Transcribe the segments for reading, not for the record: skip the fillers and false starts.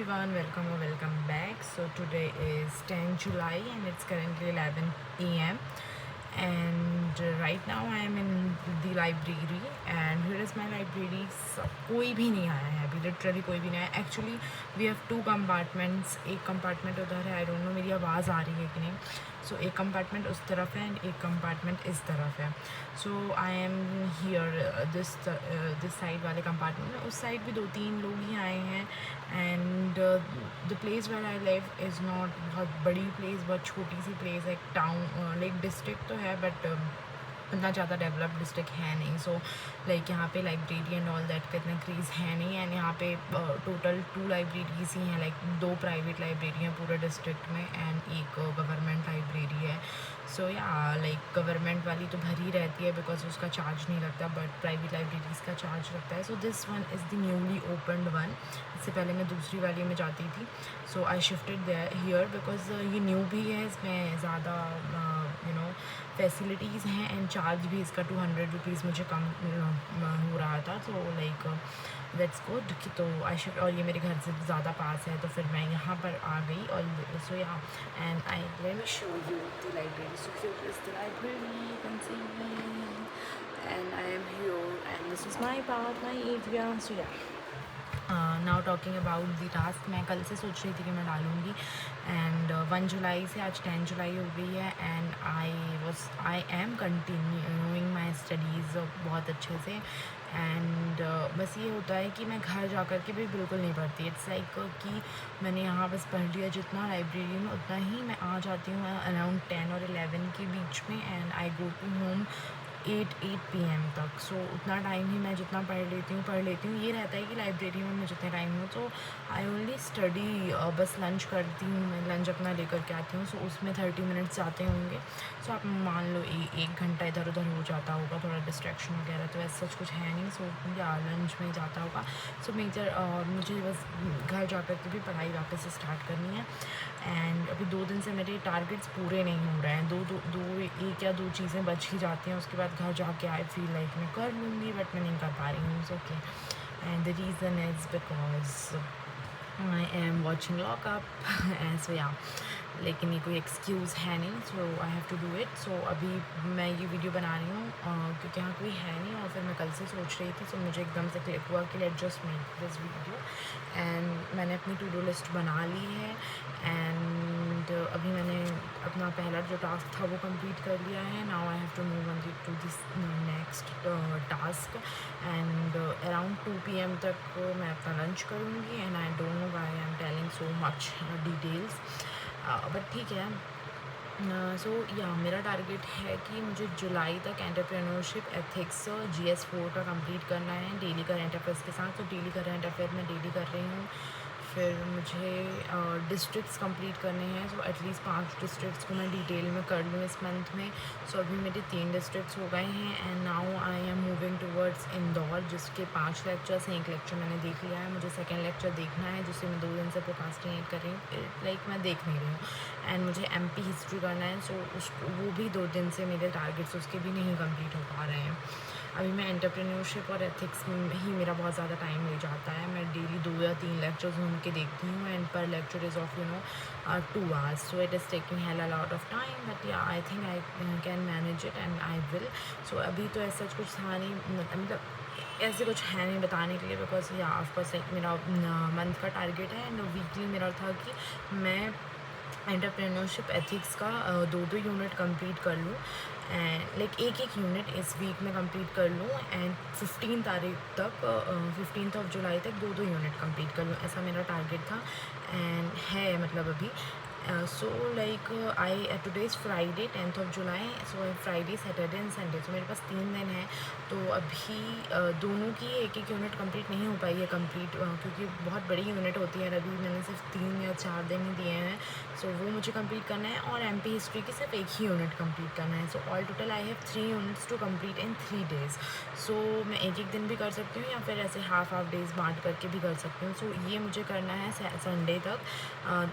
everyone, welcome back. So today is 10 July and it's currently 11 a.m. and right now I am in the library and here is my library. So, कोई भी नहीं आया है अभी, literally कोई भी नहीं आया. Actually we have two compartments. एक कंपार्टमेंट उधर है, आई डोंट नो मेरी आवाज़ आ रही है कि नहीं. सो एक कंपार्टमेंट उस तरफ है एंड एक कंपार्टमेंट इस तरफ है. So I am here this side वाले कंपार्टमेंट में. उस साइड भी 2-3 लोग ही आए हैं and the place where I live is not बहुत बड़ी प्लेस, बहुत छोटी सी प्लेस है. टाउन लाइक डिस्ट्रिक्ट तो है बट इतना ज़्यादा डेवलप्ड डिस्ट्रिक्ट है नहीं. सो लाइक यहाँ पे लाइब्रेरी एंड ऑल दैट का इतना क्रेज़ है नहीं. एंड यहाँ पे टोटल 2 लाइब्रेरीज ही हैं, लाइक 2 प्राइवेट लाइब्रेरी हैं पूरे डिस्ट्रिक्ट में एंड एक गवर्नमेंट लाइब्रेरी है. सो या लाइक गवर्नमेंट वाली तो भरी रहती है बिकॉज उसका चार्ज नहीं लगता, बट प्राइवेट लाइब्रेरीज़ का चार्ज लगता है. So this one is the newly opened one. इससे पहले मैं दूसरी वाली में जाती थी. सो आई शिफ्टेड हियर बिकॉज ये न्यू भी है, इसमें ज़्यादा फैसिलिटीज़ हैं एंड चार्ज भी इसका 200 रुपीज़ मुझे कम हो रहा था. तो लाइक दैट्स गुड कि तो आई शिफ्ट, और ये मेरे घर से ज़्यादा पास है तो फिर मैं यहाँ पर आ गई. और so yeah and I let me show you the library. So here is the library, you can see and I am here and this is my part, my area. So yeah now talking about the task. मैं कल से सोच रही थी कि मैं डालूँगी and 1 जुलाई से आज 10 जुलाई हो गई है and I am continuing my studies बहुत अच्छे से. एंड बस ये होता है कि मैं घर जा कर के भी बिल्कुल नहीं पढ़ती. इट्स लाइक कि मैंने यहाँ बस पढ़ लिया जितना लाइब्रेरी में उतना ही. मैं आ जाती हूँ अराउंड 10 और 11 के बीच में and I go to home 8 PM तक. सो उतना टाइम ही मैं जितना पढ़ लेती हूँ. ये रहता है कि लाइब्रेरी में मैं जितने टाइम हूँ तो आई ओनली स्टडी. बस लंच करती हूँ, मैं लंच अपना लेकर के आती हूँ. सो उसमें 30 मिनट्स जाते होंगे. सो आप मान लो 1 घंटा इधर उधर हो जाता होगा, थोड़ा डिस्ट्रैक्शन वगैरह तो ऐसा कुछ है नहीं. सो या लंच में जाता होगा. सो मेजर मुझे बस घर जा कर के भी पढ़ाई वापस से स्टार्ट करनी है. एंड अभी 2 दिन से मेरे टारगेट्स पूरे नहीं हो रहे हैं. एक या दो चीज़ें बच ही जाती हैं. उसके बाद घर जाके आई फील लाइक मैं कर लूँगी बट मैं नहीं कर पा रही हूँ. Okay and the reason is because I am watching lockup and so yeah, लेकिन ये कोई एक्सक्यूज़ है नहीं. So I have to do it. So अभी मैं ये वीडियो बना रही हूँ क्योंकि यहाँ कोई है नहीं और फिर मैं कल से सोच रही थी. सो मुझे एकदम से क्लिक हुआ कि let just make this video and मैंने अपनी टू डू लिस्ट बना ली है. एंड अभी मैंने अपना पहला जो टास्क था वो कंप्लीट कर लिया है. Now I have to move on to this next task and around 2 PM तक मैं अपना लंच करूँगी. And I don't know why I am telling so much details but ठीक है. सो या मेरा टारगेट है कि मुझे जुलाई तक एंटरप्रेन्योरशिप एथिक्स GS4 का कंप्लीट करना है डेली करंट अफेयर्स के साथ. तो डेली करंट अफेयर मैं डेली कर रही हूँ. फिर मुझे डिस्ट्रिक्ट्स कंप्लीट करने हैं. सो एटलीस्ट 5 डिस्ट्रिक्ट्स को मैं डिटेल में कर लूँ इस मंथ में. सो अभी मेरे 3 डिस्ट्रिक्ट्स हो गए हैं and now I am moving towards Indore, जिसके 5 लेक्चर्स हैं. एक लेक्चर मैंने देख लिया है, मुझे सेकेंड लेक्चर देखना है जिसे मैं 2 दिन से प्रोक्रास्टिनेट कर रही हूँ. लाइक मैं देख नहीं रही हूँ. एंड मुझे MP हिस्ट्री करना है. सो वो भी 2 दिन से मेरे टारगेट्स उसके भी नहीं कंप्लीट हो पा रहे हैं. अभी मैं एंटरप्रेन्योरशिप और एथिक्स ही मेरा बहुत ज़्यादा टाइम ले जाता है. मैं डेली 2 या 3 लेक्चर्स घूम के देखती हूँ एंड पर lecture is of 2 hours. So it is taking hell a lot of time but yeah I think I can manage it and I will. So अभी तो ऐसा कुछ था नहीं, मतलब ऐसे कुछ है नहीं बताने के लिए बिकॉज या ऑफकोर्स लाइक मेरा मंथ का टारगेट है एंड वीकली मेरा था कि मैं एंटरप्रेन्योरशिप एथिक्स का 2 यूनिट कंप्लीट कर लूँ एंड लाइक एक यूनिट इस वीक में कंप्लीट कर लूँ एंड 15 तारीख तक 15 जुलाई तक 2 यूनिट कंप्लीट कर लूँ. ऐसा मेरा टारगेट था एंड है मतलब अभी. So like today is Friday 10 July. So Friday Saturday and Sunday. So मेरे पास 3 दिन हैं. तो अभी दोनों की एक यूनिट कंप्लीट नहीं हो पाई है कंप्लीट क्योंकि बहुत बड़ी यूनिट होती है. अभी मैंने सिर्फ 3 या 4 दिन ही दिए हैं. सो वो मुझे कंप्लीट करना है और MP हिस्ट्री की सिर्फ एक ही यूनिट कंप्लीट करना है. So all total I have 3 units to complete in 3 days. So मैं एक दिन भी कर सकती हूँ या फिर ऐसे हाफ डेज़ बांट करके भी कर सकती हूँ. सो ये मुझे करना है संडे तक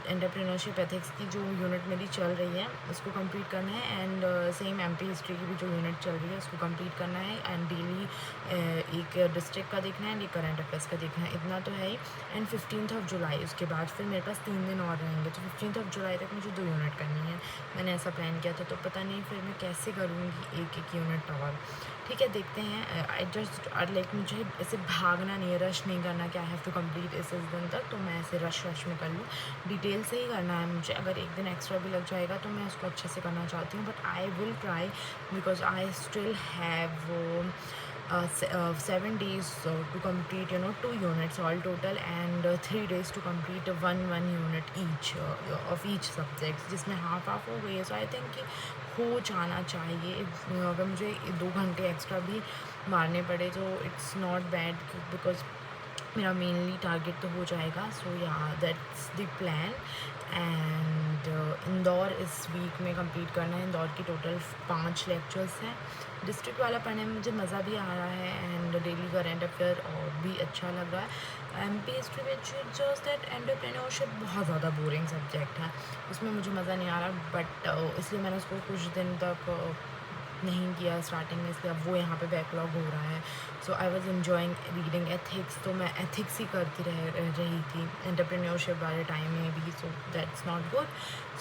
एंटरप्रेन्योरशिप एथिक्स एथिक्स की जो यूनिट मेरी चल रही है उसको कंप्लीट करना है, एंड सेम एमपी हिस्ट्री की भी जो यूनिट चल रही है उसको कंप्लीट करना है, एंड डेली एक डिस्ट्रिक्ट का देखना है एंड एक करंट अफेयर्स का देखना है, इतना तो है ही। एंड 15 जुलाई उसके बाद फिर मेरे पास 3 दिन और रहेंगे, तो 15 जुलाई तक मुझे 2 यूनिट करनी है। मैंने ऐसा प्लान किया था, तो पता नहीं फिर मैं कैसे करूँगी एक एक यूनिट और। ठीक है, देखते हैं। आई जस्ट लाइक मुझे ऐसे भागना नहीं है, रश नहीं करना कि आई हैव टू कंप्लीट इस दिन तक, तो मैं ऐसे रश में कर लूँ। डिटेल से ही करना है मुझे, अगर एक दिन एक्स्ट्रा भी लग जाएगा तो मैं उसको अच्छे से करना चाहती हूँ, but I will try because I still have 7 days to complete 2 units all total, and 3 days to complete one unit each of each subject, जिसमें हाफ हो गई है। सो आई थिंक कि हो जाना चाहिए। अगर मुझे 2 घंटे एक्स्ट्रा भी मारने पड़े तो इट्स नॉट बैड, बिकॉज मेरा मेनली टारगेट तो हो जाएगा। सो yeah that's the plan. And Indore इस वीक में कंप्लीट करना है। इंदौर की टोटल 5 लेक्चर्स हैं। डिस्ट्रिक्ट वाला पढ़ने में मुझे मज़ा भी आ रहा है, एंड डेली करंट अफेयर और भी अच्छा लग रहा है। एमपी हिस्ट्री में जस्ट दैट एंटरप्रेन्योरशिप बहुत ज़्यादा बोरिंग सब्जेक्ट है, उसमें मुझे मज़ा नहीं आ रहा, बट इसलिए मैंने उसको कुछ दिन तक नहीं किया स्टार्टिंग में, इसलिए अब वो यहाँ पे बैकलॉग हो रहा है। So I was enjoying reading ethics, तो मैं एथिक्स ही करती रही थी एंटरप्रेन्योरशिप वाले टाइम में भी। So that's not good.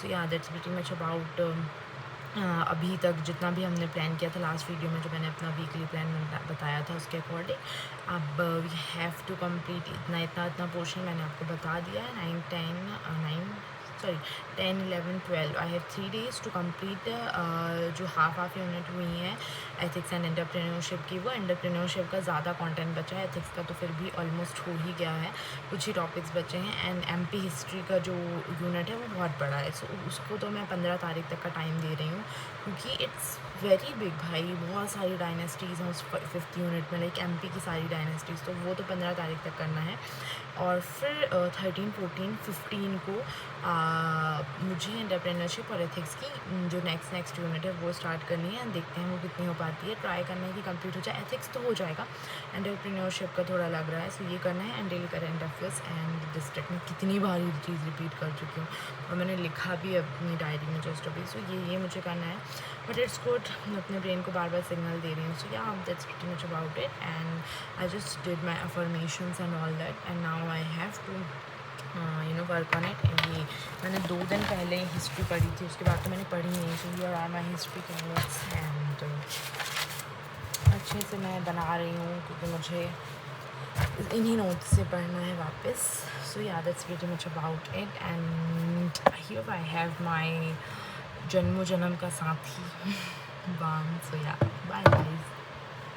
So yeah that's pretty much about अभी तक जितना भी हमने प्लान किया था लास्ट वीडियो में, जो मैंने अपना वीकली प्लान बताया था उसके अकॉर्डिंग। अब वी हैव टू कंप्लीट इतना पोर्शन मैंने आपको बता दिया है। 10, 11, 12 I have 3 days to complete जो हाफ यूनिट हुई हैं एथिक्स एंड एंटरप्रेन्योरशिप की। वो एंटरप्रेन्योरशिप का ज़्यादा कंटेंट बचा है, एथिक्स का तो फिर भी ऑलमोस्ट हो ही गया है, कुछ ही टॉपिक्स बचे हैं। एंड एमपी हिस्ट्री का जो यूनिट है वो बहुत बड़ा है, सो उसको तो मैं 15 तारीख तक का टाइम दे रही हूँ, क्योंकि इट्स वेरी बिग भाई। बहुत सारी डायनेस्टीज़ हैं उस 5th यूनिट में, लाइक एमपी की सारी डायनेस्टीज़, तो वो तो 15 तारीख तक करना है। और फिर 13, 14, 15 को मुझे एंटरप्रेन्योरशिप और एथिक्स की जो नेक्स्ट यूनिट है वो स्टार्ट करनी है। देखते हैं वो कितनी हो पाती है, ट्राई करना है कि कंप्लीट हो जाए। एथिक्स तो हो जाएगा, एंटरप्रेन्योरशिप का थोड़ा लग रहा है, सो ये करना है। And daily current affairs and district में कितनी बार ये चीज़ रिपीट कर चुकी हूँ, और मैंने लिखा भी अपनी डायरी में जस्ट अभी। सो ये मुझे करना है, बट इट्स गुड, मैं अपने ब्रेन को बार बार सिग्नल दे रही हूँ। So yeah that's pretty much about it, and I just did my affirmations and all that, and now I have to work on it. ये मैंने 2 दिन पहले हिस्ट्री पढ़ी थी, उसके बाद तो मैंने पढ़ी नहीं। So here are my history canvas, and अच्छे से मैं बना रही हूँ क्योंकि मुझे इन्हीं नोट्स से पढ़ना है वापस। सो yeah that's pretty much about it, and here I have my जन्मों जन्म का साथी बाम। सो या बाय गाइस।